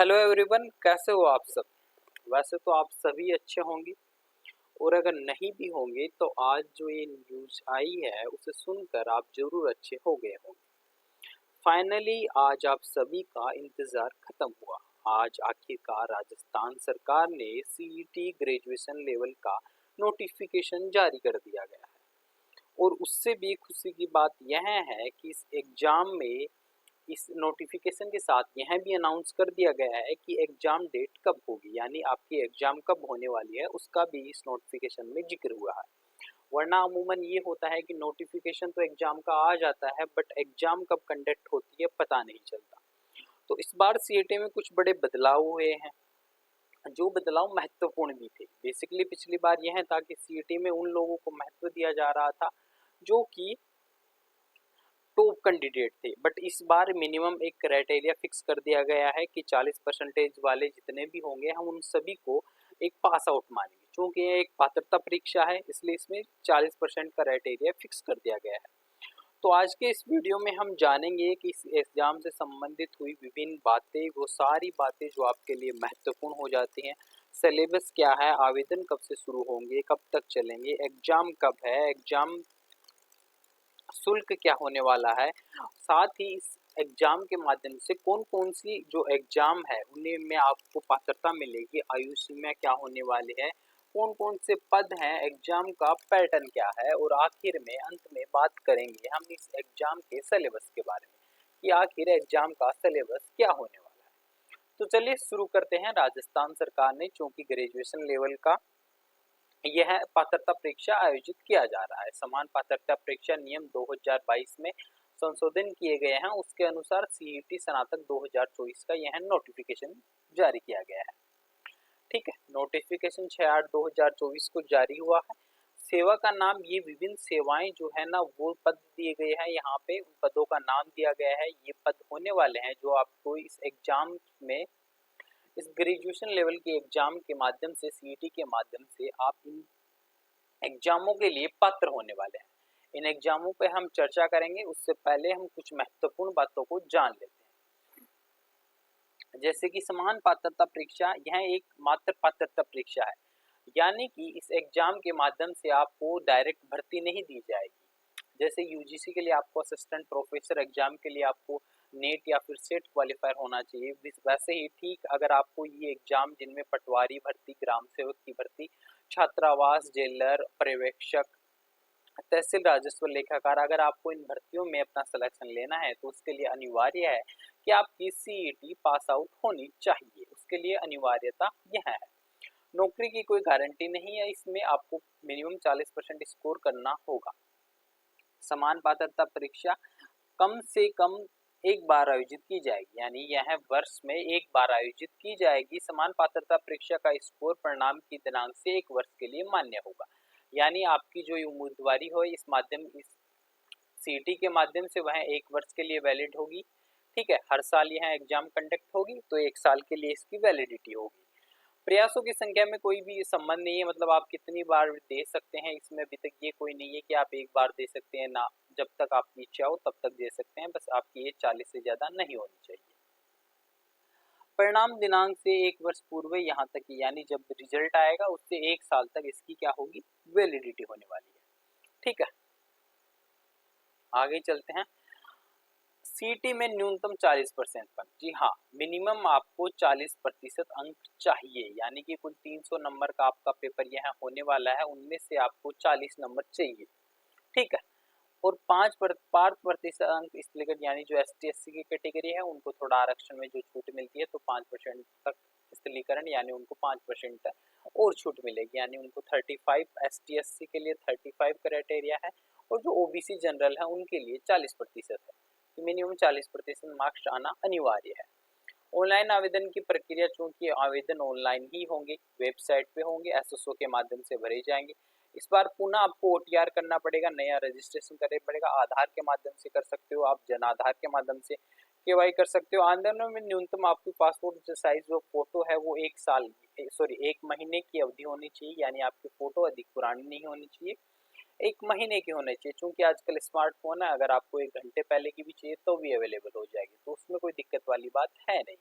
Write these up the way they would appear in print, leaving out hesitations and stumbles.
Hello everyone, कैसे हो आप सब। वैसे तो आप सभी अच्छे होंगे और अगर नहीं भी होंगे तो आज जो ये न्यूज़ आई है उसे सुनकर आप जरूर अच्छे हो गए होंगे। फाइनली आज आप सभी का इंतज़ार खत्म हुआ। आज आखिरकार राजस्थान सरकार ने सीईटी ग्रेजुएशन लेवल का नोटिफिकेशन जारी कर दिया गया है। और उससे भी खुशी की बात यह है कि इस एग्ज़ाम में इस नोटिफिकेशन के साथ यह भी अनाउंस कर दिया गया है कि एग्ज़ाम डेट कब होगी, यानी आपकी एग्ज़ाम कब होने वाली है उसका भी इस नोटिफिकेशन में जिक्र हुआ है। वरना अमूमन ये होता है कि नोटिफिकेशन तो एग्ज़ाम का आ जाता है बट एग्ज़ाम कब कंडक्ट होती है पता नहीं चलता। तो इस बार सीईटी में कुछ बड़े बदलाव हुए हैं, जो बदलाव महत्वपूर्ण भी थे। बेसिकली पिछली बार यह था कि सीईटी में उन लोगों को महत्व दिया जा रहा था जो कि टॉप कैंडिडेट थे, बट इस बार मिनिमम एक क्राइटेरिया फिक्स कर दिया गया है कि 40% वाले जितने भी होंगे हम उन सभी को एक पास आउट मानेंगे। चूंकि ये एक पात्रता परीक्षा है इसलिए इसमें 40% का क्राइटेरिया फिक्स कर दिया गया है। तो आज के इस वीडियो में हम जानेंगे कि इस एग्जाम से संबंधित हुई विभिन्न बातें, वो सारी बातें जो आपके लिए महत्वपूर्ण हो जाती हैं। सिलेबस क्या है, आवेदन कब से शुरू होंगे, कब तक चलेंगे, एग्जाम कब है, एग्जाम शुल्क क्या होने वाला है, साथ ही इस एग्जाम के माध्यम से कौन कौन सी जो एग्जाम है उन्हें में आपको पात्रता मिलेगी, आयु सीमा क्या होने वाली है, कौन कौन से पद हैं, एग्जाम का पैटर्न क्या है और आखिर में अंत में बात करेंगे हम इस एग्जाम के सिलेबस के बारे में कि आखिर एग्जाम का सिलेबस क्या होने वाला है। तो चलिए शुरू करते हैं। राजस्थान सरकार ने चूंकि ग्रेजुएशन लेवल का यह पात्रता परीक्षा आयोजित किया जा रहा है, समान पात्रता परीक्षा नियम 2022 में संशोधन किए गए हैं, उसके अनुसार सीईटी स्नातक 2024 का यह नोटिफिकेशन जारी किया गया है। ठीक है, नोटिफिकेशन 6/8/2024 को जारी हुआ है। सेवा का नाम, ये विभिन्न सेवाएं जो है ना वो पद दिए गए हैं, यहाँ पे उन पदों का नाम दिया गया है। ये पद होने वाले हैं जो आपको इस एग्जाम में, इस ग्रेजुएशन लेवल के एग्जाम के माध्यम से, सीईटी के माध्यम से आप इन एग्जामों के लिए पात्र होने वाले हैं। इन एग्जामों पे हम चर्चा करेंगे, उससे पहले हम कुछ महत्वपूर्ण बातों को जान लेते हैं। जैसे कि समान पात्रता परीक्षा, यह एक मात्र पात्रता परीक्षा है, यानी कि इस एग्जाम के माध्यम से आपको डायरेक्ट भर्ती नहीं दी जाएगी। जैसे यूजीसी के लिए आपको असिस्टेंट प्रोफेसर एग्जाम के लिए आपको नेट या फिर सेट क्वालिफायर होना चाहिए, वैसे ही ठीक अगर आपको ये एग्जाम जिनमें पटवारी भर्ती, ग्राम सेवक की भर्ती, छात्रावास, जेलर, पर्यवेक्षक, तहसील राजस्व लेखाकार, अगर आपको इन भर्तियों में अपना सिलेक्शन लेना है तो उसके लिए अनिवार्य है कि आपकी सीईटी पास आउट होनी चाहिए। उसके लिए अनिवार्यता यह है। नौकरी की कोई गारंटी नहीं है, इसमें आपको मिनिमम 40% स्कोर करना होगा। समान पात्रता परीक्षा कम से कम एक बार आयोजित की जाएगी, यानी यह वर्ष में एक बार आयोजित की जाएगी। समान पात्रता परीक्षा का स्कोर परिणाम की दिनांक से एक वर्ष के लिए मान्य होगा, यानी आपकी जो उम्मीदवारी हो इस सीईटी के माध्यम से वह एक वर्ष के लिए वैलिड होगी। ठीक है, हर साल यह एग्जाम कंडक्ट होगी तो एक साल के लिए इसकी वैलिडिटी होगी। प्रयासों की संख्या में कोई भी संबंध नहीं है, मतलब आप कितनी बार दे सकते हैं, इसमें अभी तक ये कोई नहीं है कि आप एक बार दे सकते हैं ना, जब तक आपकी इच्छा हो तब तक दे सकते हैं, बस आपकी एज 40 से ज्यादा नहीं होनी चाहिए। परिणाम दिनांक से एक वर्ष पूर्व यहाँ तक की, यानी जब रिजल्ट आएगा उससे एक साल तक इसकी क्या होगी, वैलिडिटी होने वाली है। ठीक है, आगे चलते हैं। सीटी में न्यूनतम 40% अंक, जी हाँ, मिनिमम आपको 40% अंक चाहिए, यानी कि कुल 300 नंबर का आपका पेपर यह होने वाला है, उनमें से आपको 40 नंबर चाहिए। ठीक है, और 5% अंक स्थलीकरण, यानी जो एस टी एस सी की कैटेगरी है उनको थोड़ा आरक्षण में जो छूट मिलती है तो 5% तक स्थलीकरण, यानी उनको 5% और छूट मिलेगी, यानी उनको 35, एस टी एस सी के लिए 35 क्राइटेरिया है और जो ओबीसी जनरल है उनके लिए 40% है। तो मिनिमम 40% मार्क्स आना अनिवार्य है। ऑनलाइन आवेदन की प्रक्रिया, चूंकि आवेदन ऑनलाइन ही होंगे, वेबसाइट पे होंगे, एसएसओ के माध्यम से भरे जाएंगे। इस बार पुनः आपको ओटीआर करना पड़ेगा, नया रजिस्ट्रेशन करना पड़ेगा। आधार के माध्यम से कर सकते हो आप, जन आधार के माध्यम से केवाई कर सकते हो। आंदोलन में न्यूनतम आपकी पासपोर्ट जो साइज जो फोटो है वो एक महीने की अवधि होनी चाहिए, यानी आपकी फोटो अधिक पुरानी नहीं होनी चाहिए, एक महीने की होनी चाहिए। चूंकि आजकल स्मार्टफोन है, अगर आपको 1 घंटे पहले की भी चाहिए तो भी अवेलेबल हो जाएगी, तो उसमें कोई दिक्कत वाली बात है नहीं।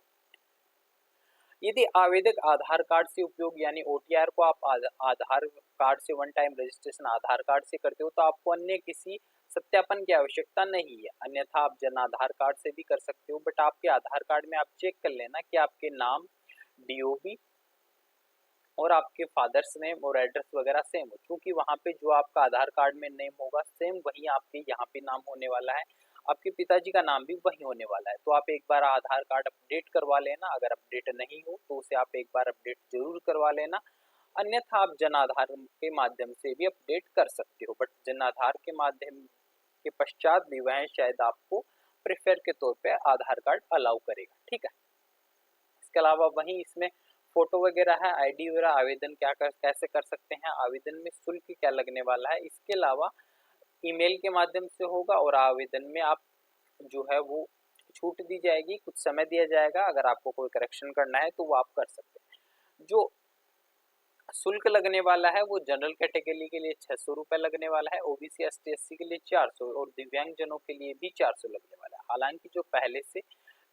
यदि आवेदक आधार कार्ड से उपयोग यानी ओटीआर को आप आधार कार्ड से वन टाइम रजिस्ट्रेशन आधार कार्ड से करते हो तो आपको अन्य किसी सत्यापन की आवश्यकता नहीं है, अन्यथा आप जन आधार कार्ड से भी कर सकते हो। बट आपके आधार कार्ड में आप चेक कर लेना कि आपके नाम, डीओबी और आपके फादर्स नेम और एड्रेस वगैरह सेम हो, क्योंकि वहाँ पे जो आपका आधार कार्ड में नेम होगा सेम वही आपके यहाँ पे नाम होने वाला है, आपके पिताजी का नाम भी वही होने वाला है। तो आप एक बार आधार कार्ड अपडेट करवा लेना, अगर अपडेट नहीं हो तो उसे आप एक बार अपडेट जरूर करवा लेना, अन्यथा आप जन आधार के माध्यम से भी अपडेट कर सकते हो। बट जन आधार के माध्यम के पश्चात भी वह शायद आपको प्रेफर के तौर पे आधार कार्ड अलाउ करेगा, ठीक है। इसके अलावा वहीं इसमें फोटो वगैरह है, आईडी वगैरह, आवेदन कैसे कर सकते हैं, आवेदन में शुल्क क्या लगने वाला है, इसके अलावा ईमेल के माध्यम से होगा और आवेदन में आप जो है वो छूट दी जाएगी, कुछ समय दिया जाएगा, अगर आपको कोई करेक्शन करना है तो वो आप कर सकते हैं। जो शुल्क लगने वाला है वो जनरल कैटेगरी के लिए 600 रुपये लगने वाला है, ओबीसी एसटी एससी के लिए 400 और दिव्यांग जनों के लिए भी 400 लगने वाला है। हालांकि जो पहले से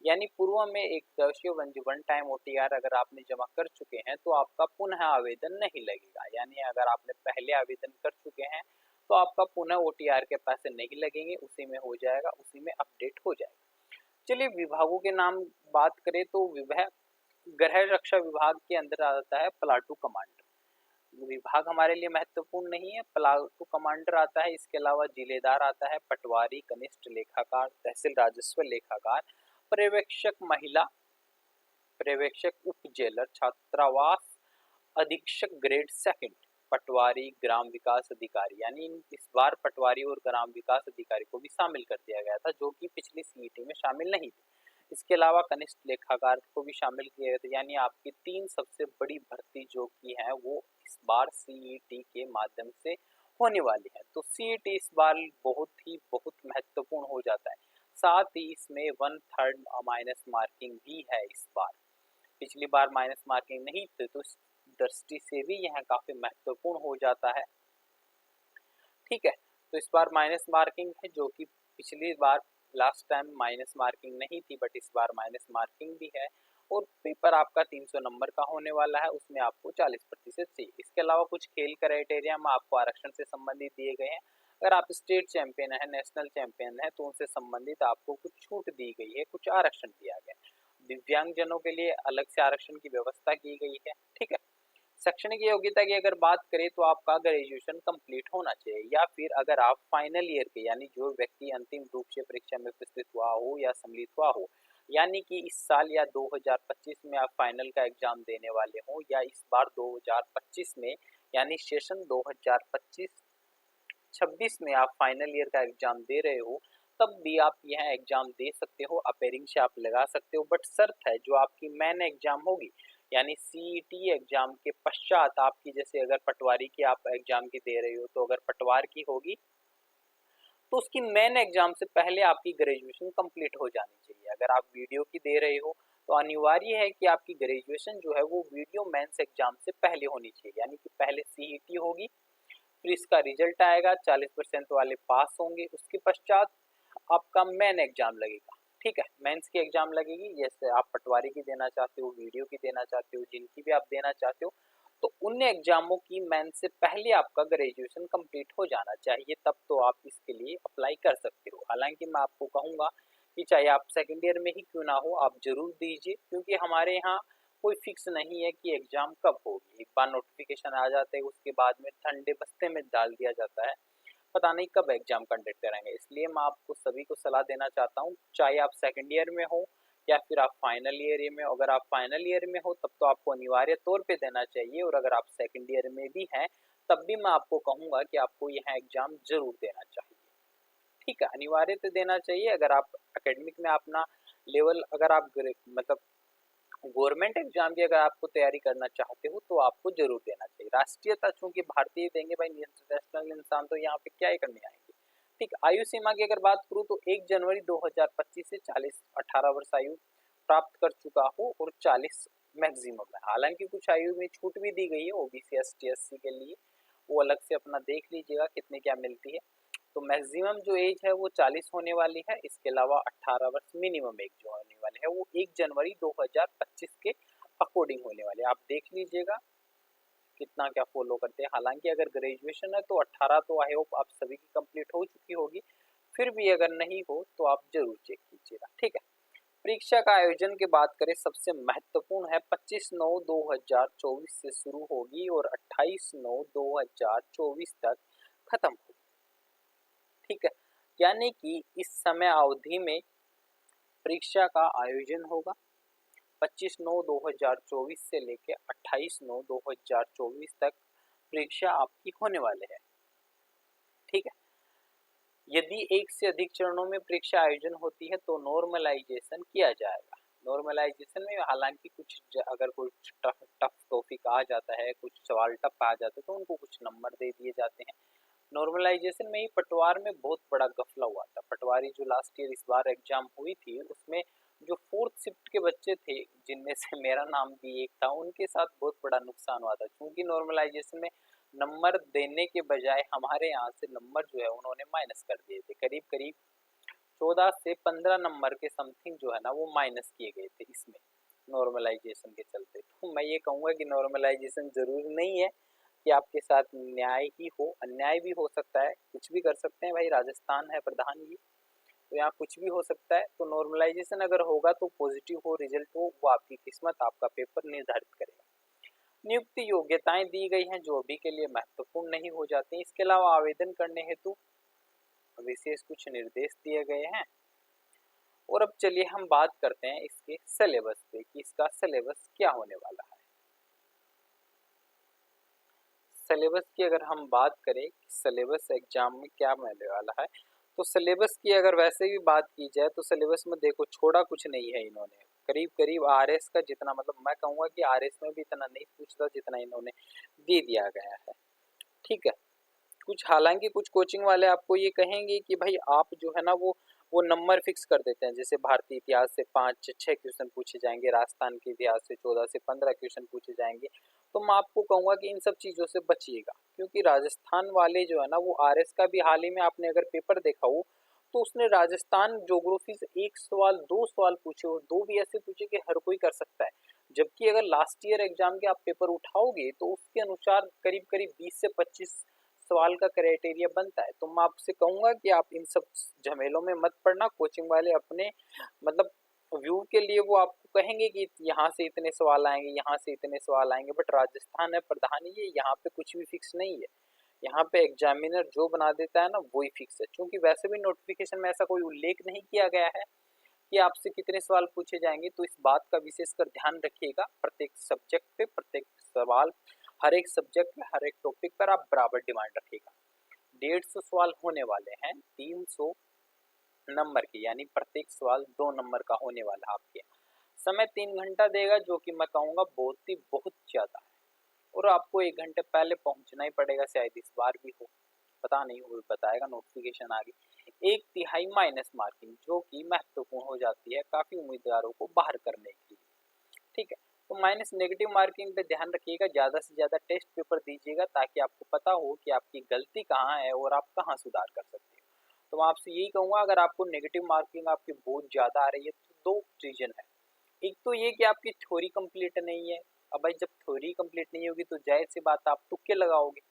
यानी पूर्व में एक दर्शीय वन टाइम ओटीआर अगर आपने जमा कर चुके हैं तो आपका पुनः आवेदन नहीं लगेगा, यानी अगर आपने पहले आवेदन कर चुके हैं तो आपका पुनः ओटीआर के पैसे नहीं लगेंगे, उसी में हो जाएगा, उसी में अपडेट हो जाएगा। चलिए विभागों के नाम बात करें तो विभाग गृह रक्षा विभाग के अंदर आता है प्लाटू कमांडर, विभाग हमारे लिए महत्वपूर्ण नहीं है, प्लाटू कमांडर आता है। इसके अलावा जिलेदार आता है, पटवारी, कनिष्ठ लेखाकार, तहसील राजस्व लेखाकार, पर्यवेक्षक महिला, पर्यवेक्षक उप जेलर, छात्रावास अधीक्षक ग्रेड सेकंड, पटवारी, ग्राम विकास अधिकारी, यानी इस बार पटवारी और ग्राम विकास अधिकारी को भी शामिल कर दिया गया था जो कि पिछली सीईटी में शामिल नहीं थे। इसके अलावा कनिष्ठ लेखाकार को भी शामिल किया गया था, यानी आपकी 3 सबसे बड़ी भर्ती जो की है वो इस बार सीईटी के माध्यम से होने वाली है। तो सीईटी इस बार बहुत महत्वपूर्ण हो जाता है, साथ ही इसमें 1/3 माइनस मार्किंग भी है इस बार, पिछली बार माइनस मार्किंग नहीं थे, तो इस दृष्टि से भी यह काफी महत्वपूर्ण हो जाता है, ठीक है। तो इस बार माइनस मार्किंग है, जो कि पिछली बार लास्ट टाइम माइनस मार्किंग नहीं थी, बट इस बार माइनस मार्किंग भी है और पेपर आपका 300 नंबर का होने वाला है, उसमें आपको 40% चाहिए। इसके अलावा कुछ खेल क्राइटेरिया में आपको आरक्षण से संबंधित दिए गए हैं, अगर आप स्टेट चैंपियन है, नेशनल चैंपियन है, तो उनसे संबंधित आपको कुछ छूट दी गई है, कुछ आरक्षण दिया गया है। दिव्यांग जनों के लिए अलग से आरक्षण की व्यवस्था की गई है, ठीक है। शैक्षणिक योग्यता की अगर बात करें तो आपका ग्रेजुएशन कंप्लीट होना चाहिए, या फिर अगर आप फाइनल ईयर के यानी जो व्यक्ति अंतिम रूप से परीक्षा में उपस्थित हुआ हो या सम्मिलित हुआ हो, यानी कि इस साल या 2025 में आप फाइनल का एग्जाम देने वाले हो, या इस बार 2025 में यानी सेशन 2025-26 में आप फाइनल ईयर का एग्जाम दे रहे हो, तब भी आप यह एग्जाम दे सकते हो, अपेयरिंग से आप लगा सकते हो। बट शर्त है जो आपकी मेन एग्जाम होगी यानी सीईटी एग्जाम के पश्चात आपकी, जैसे अगर पटवारी की आप एग्जाम की दे रहे हो तो अगर पटवार की होगी तो उसकी मेन एग्जाम से पहले आपकी ग्रेजुएशन कंप्लीट हो जानी चाहिए। अगर आप वीडियो की दे रहे हो तो अनिवार्य है कि आपकी ग्रेजुएशन जो है वो वीडियो मेंस एग्जाम से पहले होनी चाहिए, यानी कि पहले सीईटी होगी, फिर इसका रिजल्ट आएगा, 40% वाले पास होंगे, उसके पश्चात आपका मेन एग्जाम लगेगा, ठीक है। मेंस की एग्जाम लगेगी, जैसे आप पटवारी की देना चाहते हो, वीडियो की देना चाहते हो, जिनकी भी आप देना चाहते हो, तो उन एग्जामों की मेंस से पहले आपका ग्रेजुएशन कंप्लीट हो जाना चाहिए, तब तो आप इसके लिए अप्लाई कर सकते हो। हालांकि मैं आपको कहूँगा कि चाहे आप सेकेंड ईयर में ही क्यों ना हो, आप जरूर दीजिए, क्योंकि हमारे यहाँ कोई फिक्स नहीं है कि एग्जाम कब होगी। एक बार नोटिफिकेशन आ जाते है, उसके बाद में ठंडे बस्ते में डाल दिया जाता है, पता नहीं कब एग्जाम कंडक्ट करेंगे। इसलिए मैं आपको सभी को सलाह देना चाहता हूँ, चाहे आप सेकंड ईयर में हो या फिर आप फाइनल ईयर में हो, अगर आप फाइनल ईयर में हो तब तो आपको अनिवार्य तौर पे देना चाहिए, और अगर आप सेकंड ईयर में भी हैं तब भी मैं आपको कहूँगा कि आपको यह एग्जाम जरूर देना चाहिए, ठीक है। अनिवार्य तो देना चाहिए, अगर आप एकेडमिक में अपना लेवल, अगर आप मतलब गवर्नमेंट एग्जाम की अगर आपको तैयारी करना चाहते हो तो आपको जरूर देना चाहिए। राष्ट्रीयता चूंकि भारतीय देंगे भाई, नेशनल इंसान तो यहाँ पे क्या ही करने आएंगे, ठीक। आयु सीमा की अगर बात करूँ तो 1 जनवरी 2025 से 18 वर्ष आयु प्राप्त कर चुका हो और 40 मैक्सिमम है। हालांकि कुछ आयु में छूट भी दी गई है ओबीसी एसटी एससी के लिए, वो अलग से अपना देख लीजिएगा कितने क्या मिलती है। तो मैक्सिमम जो एज है वो 40 होने वाली है, इसके अलावा 18 वर्ष मिनिमम एज जो होने वाली है वो 1 जनवरी 2025 के अकॉर्डिंग होने वाली है। आप देख लीजिएगा कितना क्या फॉलो करते हैं। हालांकि अगर ग्रेजुएशन है तो 18 तो आई होप आप सभी की कंप्लीट हो चुकी होगी, फिर भी अगर नहीं हो तो आप जरूर चेक कीजिएगा, ठीक है। परीक्षा का आयोजन की बात करें, सबसे महत्वपूर्ण है 25/9/2024 से शुरू होगी और 28/9/2024 तक खत्म होगी, ठीक है। यानी कि इस समय अवधि में परीक्षा का आयोजन होगा। 25/9/2024 से लेकर 28/9/2024 तक परीक्षा आपकी होने वाले है, ठीक है। यदि एक से अधिक चरणों में परीक्षा आयोजन होती है तो नॉर्मलाइजेशन किया जाएगा। नॉर्मलाइजेशन में हालांकि कुछ अगर कुछ टफ टफ टॉपिक आ जाता है, कुछ सवाल टफ आ जाता है तो उनको कुछ नंबर दे दिए जाते हैं। नॉर्मलाइजेशन में ही पटवार में बहुत बड़ा गफला हुआ था। पटवारी जो लास्ट ईयर इस बार एग्जाम हुई थी उसमें जो फोर्थ शिफ्ट के बच्चे थे, जिनमें से मेरा नाम भी एक था, उनके साथ बहुत बड़ा नुकसान हुआ था। क्योंकि नॉर्मलाइजेशन में नंबर देने के बजाय हमारे यहाँ से नंबर जो है उन्होंने माइनस कर दिए थे। करीब करीब 14 से 15 नंबर के समथिंग जो है ना वो माइनस किए गए थे इसमें, नॉर्मलाइजेशन के चलते। तो मैं ये कहूँगा कि नॉर्मलाइजेशन जरूरी नहीं है कि आपके साथ न्याय ही हो, अन्याय भी हो सकता है, कुछ भी कर सकते हैं भाई। राजस्थान है प्रधान जी, तो यहाँ कुछ भी हो सकता है। तो नॉर्मलाइजेशन अगर होगा तो पॉजिटिव हो रिजल्ट हो, वो आपकी किस्मत, आपका पेपर निर्धारित करेगा। नियुक्ति योग्यताएं दी गई हैं जो अभी के लिए महत्वपूर्ण नहीं हो जाती। इसके अलावा आवेदन करने हेतु विशेष कुछ निर्देश दिए गए हैं। और अब चलिए हम बात करते हैं इसके सिलेबस पे कि इसका सिलेबस क्या होने वाला है। सिलेबस की अगर हम बात करें कि सिलेबस एग्जाम में क्या मिलने वाला है, तो सिलेबस की अगर वैसे भी बात की जाए तो सिलेबस में देखो छोड़ा कुछ नहीं है इन्होंने। करीब करीब आरएस का जितना, मतलब मैं कहूँगा कि आरएस में भी इतना नहीं पूछता जितना इन्होंने दे दिया गया है, ठीक है। कुछ हालांकि कुछ कोचिंग वाले आपको ये कहेंगे कि भाई आप जो है ना वो नंबर फिक्स कर देते हैं। जैसे भारतीय इतिहास से 5-6 क्वेश्चन पूछे जाएंगे, राजस्थान के इतिहास से 14 से 15 क्वेश्चन पूछे जाएंगे। तो मैं आपको कहूँगा कि इन सब चीज़ों से बचिएगा, क्योंकि राजस्थान वाले जो है ना वो आरएस का भी हाल ही में आपने अगर पेपर देखा हो तो उसने राजस्थान ज्योग्राफी से एक सवाल, दो सवाल पूछे हो, दो भी ऐसे पूछे कि हर कोई कर सकता है। जबकि अगर लास्ट ईयर एग्जाम के आप पेपर उठाओगे तो उसके अनुसार करीब करीब 20 से 25 सवाल का क्राइटेरिया बनता है। तो मैं आपसे कहूंगा कि आप इन सब झमेलों में मत पड़ना। कोचिंग वाले अपने मतलब व्यू के लिए वो आपको कहेंगे कि यहाँ से इतने सवाल आएंगे, यहाँ से इतने सवाल आएंगे, बट राजस्थान है प्रधान, ये यहाँ पे कुछ भी फिक्स नहीं है। यहाँ पे एग्जामिनर जो बना देता है ना वही फिक्स है। क्योंकि वैसे भी नोटिफिकेशन में ऐसा कोई उल्लेख नहीं किया गया है कि आपसे कितने सवाल पूछे जाएंगे। तो इस बात का विशेषकर ध्यान रखिएगा। प्रत्येक सब्जेक्ट पे प्रत्येक सवाल, हर एक सब्जेक्ट में हर एक टॉपिक पर आप बराबर डिमांड रखिएगा। 150 सवाल होने वाले हैं, 300 नंबर के, यानी प्रत्येक सवाल 2 नंबर का होने वाला है आपके। समय 3 घंटा देगा, जो कि मैं कहूँगा बहुत ज्यादा है। और आपको 1 घंटे पहले पहुंचना ही पड़ेगा, शायद इस बार भी हो, पता नहीं, वो बताएगा नोटिफिकेशन आगे। 1/3 माइनस मार्किंग जो कि महत्वपूर्ण हो जाती है काफी उम्मीदवारों को बाहर करने के लिए, ठीक है। तो माइनस नेगेटिव मार्किंग पे ध्यान रखिएगा, ज्यादा से ज्यादा टेस्ट पेपर दीजिएगा ताकि आपको पता हो कि आपकी गलती कहाँ है और आप कहाँ सुधार कर सकते हो। तो मैं आपसे यही कहूंगा, अगर आपको नेगेटिव मार्किंग आपकी बहुत ज्यादा आ रही है तो 2 रीजन है। एक तो ये कि आपकी थ्योरी कंप्लीट नहीं है। अब भाई जब थ्योरी कंप्लीट नहीं होगी तो जाहिर सी बात आप तुक्के लगाओगे,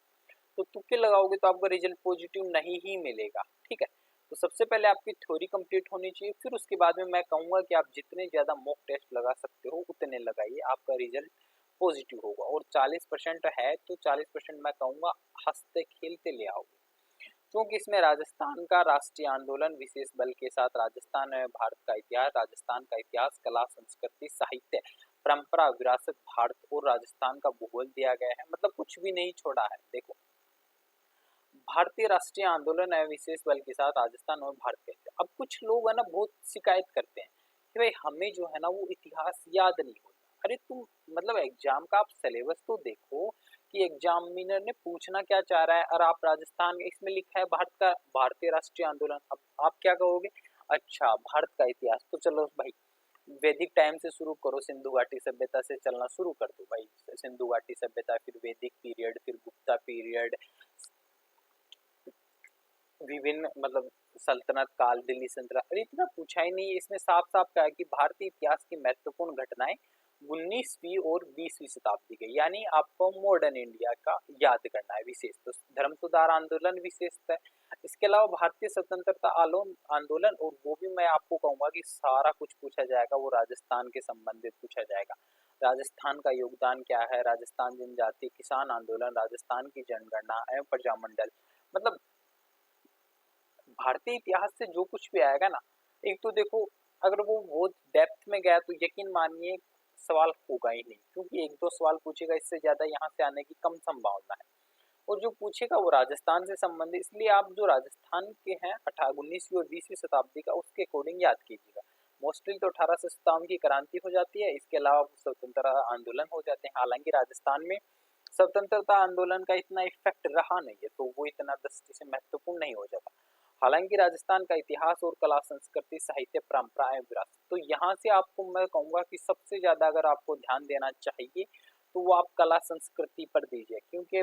तो तुक्के लगाओगे तो आपका रिजल्ट पॉजिटिव नहीं ही मिलेगा, ठीक है। तो सबसे पहले आपकी थ्योरी कंप्लीट होनी चाहिए, फिर उसके बाद में मैं कहूँगा कि आप जितने ज़्यादा मॉक टेस्ट लगा सकते हो उतने लगाइए, आपका रिजल्ट पॉजिटिव होगा। और 40% है तो 40% मैं कहूँगा हंसते खेलते ले आओगे। क्योंकि इसमें राजस्थान का राष्ट्रीय आंदोलन, विशेष बल के साथ राजस्थान में भारत का इतिहास, राजस्थान का इतिहास, कला, संस्कृति, साहित्य, परंपरा, विरासत, भारत और राजस्थान का भूगोल दिया गया है। मतलब कुछ भी नहीं छोड़ा है। देखो, भारतीय राष्ट्रीय आंदोलन है, विशेष बल के साथ राजस्थान और भारत के इतिहास। अब कुछ लोग है ना बहुत शिकायत करते हैं कि भाई हमें जो है ना वो इतिहास याद नहीं होता। अरे तुम मतलब एग्जाम का आप सिलेबस तो देखो कि एग्जामिनर ने पूछना क्या चाह रहा है। और आप राजस्थान, इसमें लिखा है भारत का, भारतीय राष्ट्रीय आंदोलन, अब आप क्या कहोगे, अच्छा भारत का इतिहास, तो चलो भाई वैदिक टाइम से शुरू करो, सिंधु घाटी सभ्यता से चलना शुरू कर दो भाई। सिंधु घाटी सभ्यता, फिर वैदिक पीरियड, फिर गुप्ता पीरियड, विभिन्न मतलब सल्तनत काल, दिल्ली सल्तनत। अरे इतना पूछा ही नहीं है, इसमें साफ साफ कहा है कि भारतीय इतिहास की महत्वपूर्ण घटनाएं 19वीं और 20वीं शताब्दी के, यानी आपको मॉडर्न इंडिया का याद करना है विशेष। तो धर्म सुधार आंदोलन विशेष है। इसके अलावा भारतीय स्वतंत्रता आंदोलन, और वो भी मैं आपको कहूंगा कि सारा कुछ पूछा जाएगा, वो राजस्थान के संबंधित पूछा जाएगा। राजस्थान का योगदान क्या है, राजस्थान जनजाति किसान आंदोलन, राजस्थान की जनगणना एवं प्रजामंडल, मतलब भारतीय इतिहास से जो कुछ भी आएगा ना, एक तो देखो अगर वो बहुत डेप्थ में गया तो यकीन मानिए सवाल होगा ही नहीं, क्योंकि एक दो सवाल पूछेगा, इससे ज्यादा यहाँ से आने की कम संभावना है। और जो पूछेगा वो राजस्थान से संबंधित, इसलिए आप जो राजस्थान के हैं 19वीं और 20वीं शताब्दी का, उसके अकॉर्डिंग याद कीजिएगा। मोस्टली तो 1857 की क्रांति हो जाती है, इसके अलावा स्वतंत्रता आंदोलन हो जाते हैं। हालांकि राजस्थान में स्वतंत्रता आंदोलन का इतना इफेक्ट रहा नहीं है, तो वो इतना दृष्टि से महत्वपूर्ण नहीं हो जाता। हालांकि राजस्थान का इतिहास और कला संस्कृति साहित्य परंपरा एवं विरासत, तो यहाँ से आपको मैं कहूंगा कि सबसे ज्यादा अगर आपको ध्यान देना चाहिए तो वो आप कला संस्कृति पर दीजिए, क्योंकि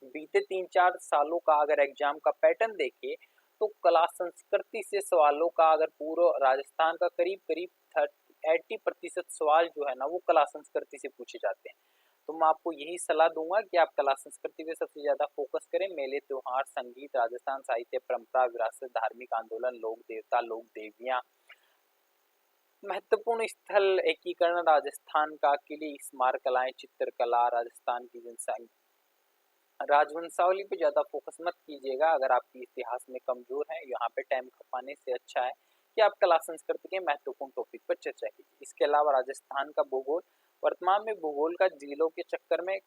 बीते 3-4 सालों का अगर एग्जाम का पैटर्न देखे तो कला संस्कृति से सवालों का, अगर पूरा राजस्थान का करीब करीब 80% सवाल जो है ना वो कला संस्कृति से पूछे जाते हैं। तो मैं आपको यही सलाह दूंगा कि आप कला संस्कृति पे सबसे ज्यादा फोकस करें। मेले त्योहार संगीत राजस्थान साहित्य परंपरा विरासत धार्मिक आंदोलन लोक देवता लोक देवियां महत्वपूर्ण स्थल एकीकरण राजस्थान का किले स्मारक कलाएं चित्रकला राजस्थान की जनसंख्या। राजवंशावली पे ज्यादा फोकस मत कीजिएगा, अगर आपकी इतिहास में कमजोर है यहाँ पे टाइम खपाने से अच्छा है कि आप कला संस्कृति के महत्वपूर्ण टॉपिक पर चर्चा कीजिए। इसके अलावा राजस्थान का भूगोल, वर्तमान में भूगोल का जिलों के चक्कर में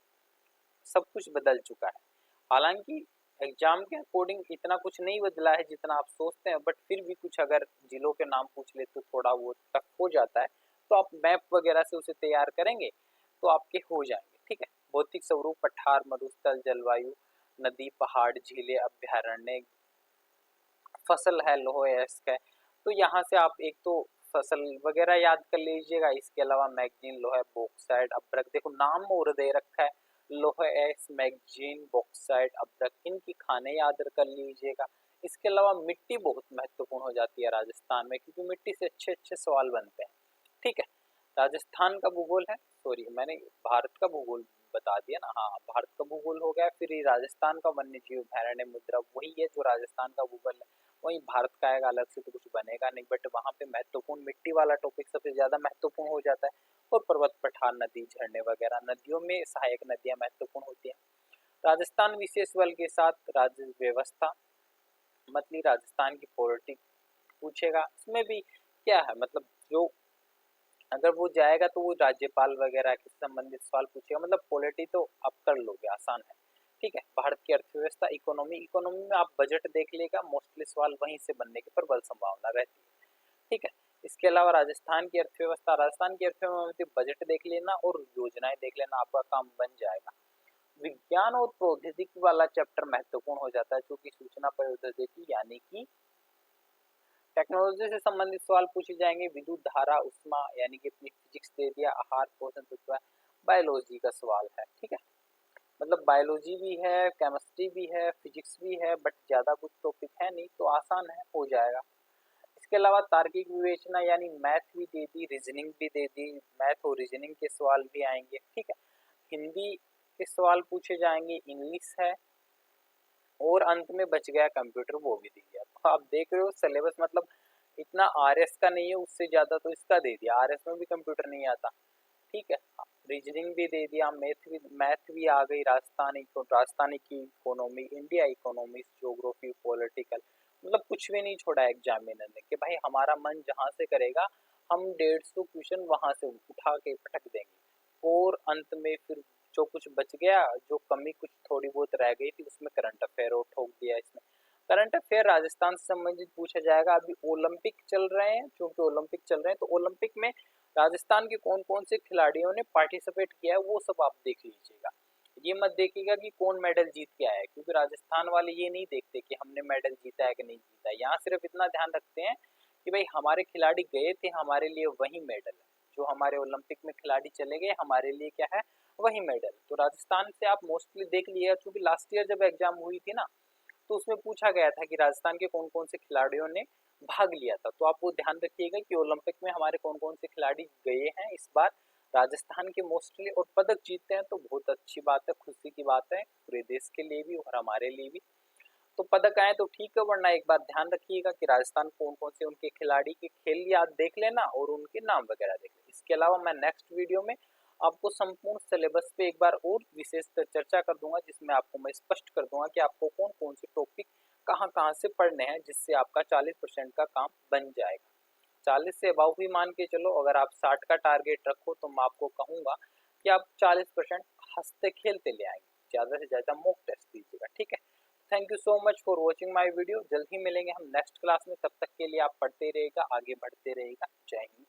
सब कुछ बदल चुका है। हालांकि एग्जाम के अकॉर्डिंग इतना कुछ नहीं बदला है जितना आप सोचते हैं, बट फिर भी कुछ अगर जिलों के नाम पूछ ले तो थोड़ा वो टफ हो जाता है। तो आप मैप वगैरह से उसे तैयार करेंगे तो आपके हो जाएंगे, ठीक है। भौतिक स्वरूप पठार मरुस्थल जलवायु नदी पहाड़ झीलें अभ्यारण्य फसल है लोह अयस्क है। तो यहाँ से आप एक तो फसल वगैरह याद कर लीजिएगा। इसके अलावा मैगजीन लोहा बॉक्साइट अभ्रक, देखो नाम और दे रखा है लोहा एस मैगजीन बॉक्साइट अभ्रक, इनकी खाने याद कर लीजिएगा। इसके अलावा मिट्टी बहुत महत्वपूर्ण हो जाती है राजस्थान में, क्योंकि मिट्टी से अच्छे अच्छे सवाल बनते हैं, ठीक है। राजस्थान का भूगोल है, सॉरी मैंने भारत का भूगोल बता दिया ना, हाँ भारत का भूगोल हो गया। फिर ये राजस्थान का वन्य जीव अभ्यारण्य मुद्रा वही है जो राजस्थान का भूगोल है, वही भारत का आएगा, अलग से तो कुछ बनेगा नहीं। बट वहाँ पे महत्वपूर्ण मिट्टी वाला टॉपिक सबसे ज्यादा महत्वपूर्ण हो जाता है। और पर्वत पठार नदी झरने वगैरह, नदियों में सहायक नदियां महत्वपूर्ण होती हैं। राजस्थान विशेष बल के साथ राज्य व्यवस्था, मतलब राजस्थान की पॉलिटिक्स पूछेगा, इसमें भी क्या है, मतलब जो अगर वो जाएगा तो वो राज्यपाल वगैरह के संबंधित सवाल पूछेगा। मतलब पॉलिटी तो आप कर लोगे, आसान है, ठीक है। भारत की अर्थव्यवस्था इकोनॉमी, इकोनॉमी में आप बजट देख लेगा, मोस्टली सवाल वहीं से बनने की प्रबल संभावना रहती है, ठीक है। इसके अलावा राजस्थान की अर्थव्यवस्था, राजस्थान की अर्थव्यवस्था बजट देख लेना और योजनाएं देख लेना, आपका काम बन जाएगा। विज्ञान और प्रौद्योगिकी वाला चैप्टर महत्वपूर्ण हो जाता है, क्योंकि सूचना प्रौद्योगिकी यानी कि टेक्नोलॉजी से संबंधित सवाल पूछे जाएंगे। विद्युत धारा उष्मा यानी कि अपनी फिजिक्स दे दिया, आहार पोषण तत्व, बायोलॉजी का सवाल है, ठीक है। मतलब बायोलॉजी भी है केमिस्ट्री भी है फिजिक्स भी है, बट ज्यादा कुछ टॉपिक है नहीं, तो आसान है, हो जाएगा। इसके अलावा तार्किक विवेचना यानी मैथ भी दे दी रीजनिंग भी दे दी, मैथ और रीजनिंग के सवाल भी आएंगे, ठीक है। हिंदी के सवाल पूछे जाएंगे, इंग्लिश है, और अंत में बच गया कंप्यूटर, वो भी दे दिया। तो आप देख रहे हो सिलेबस मतलब इतना आरएस का नहीं है, उससे ज्यादा तो इसका दे दिया। आरएस में भी कंप्यूटर नहीं आता, ठीक है। रीजनिंग भी दे दिया, मैथ भी आ गई, राजस्थानी की economy India economics geography political, मतलब कुछ भी नहीं छोड़ा एग्जामिनर ने कि भाई हमारा मन जहाँ से करेगा हम 150 क्वेश्चन वहां से उठा के पटक देंगे। और अंत में फिर जो कुछ बच गया, जो कमी कुछ थोड़ी बहुत रह गई थी, उसमें करंट अफेयर और ठोक दिया इसमें। करंट अफेयर राजस्थान से संबंधित पूछा जाएगा। अभी ओलंपिक चल रहे हैं, क्योंकि ओलंपिक चल रहे हैं तो ओलंपिक में राजस्थान के कौन कौन से खिलाड़ियों ने पार्टिसिपेट किया है वो सब आप देख लीजिएगा। ये मत देखिएगा कि कौन मेडल जीत के आया है, क्योंकि राजस्थान वाले ये नहीं देखते कि हमने मेडल जीता है कि नहीं जीता है। यहाँ सिर्फ इतना ध्यान रखते हैं कि भाई हमारे खिलाड़ी गए थे, हमारे लिए वही मेडल है। जो हमारे ओलंपिक में खिलाड़ी चले गए हमारे लिए क्या है, वही मेडल। तो राजस्थान से आप मोस्टली देख लिया, क्योंकि लास्ट ईयर जब एग्जाम हुई थी ना तो उसमें पूछा गया था कि राजस्थान के कौन कौन से खिलाड़ियों ने भाग लिया था। तो आप वो ध्यान रखिएगा कि ओलंपिक में हमारे कौन कौन से खिलाड़ी गए हैं इस बार, राजस्थान के मोस्टली, और पदक जीतते हैं तो बहुत अच्छी बात है, खुशी की बात है पूरे देश के लिए भी और हमारे लिए भी। तो पदक आए तो ठीक है, वरना एक बार ध्यान रखिएगा कि राजस्थान कौन कौन से उनके खिलाड़ी के खेल याद देख लेना और उनके नाम वगैरह देख लेना। इसके अलावा मैं नेक्स्ट वीडियो में आपको संपूर्ण सिलेबस पे एक बार और विशेष चर्चा कर दूंगा, जिसमें आपको मैं स्पष्ट कर दूंगा कि आपको कौन कौन से टॉपिक कहाँ कहाँ से पढ़ने हैं, जिससे आपका 40% का काम बन जाएगा। 40 से अबाउ भी मान के चलो, अगर आप 60 का टारगेट रखो तो मैं आपको कहूंगा कि आप 40% हंसते खेलते ले आएंगे। ज़्यादा से ज़्यादा मॉक टेस्ट दीजिएगा, ठीक है। Thank you so much for watching my video. जल्द ही मिलेंगे हम नेक्स्ट क्लास में, तब तक के लिए आप पढ़ते रहिएगा, आगे बढ़ते रहिएगा। जय हिंद।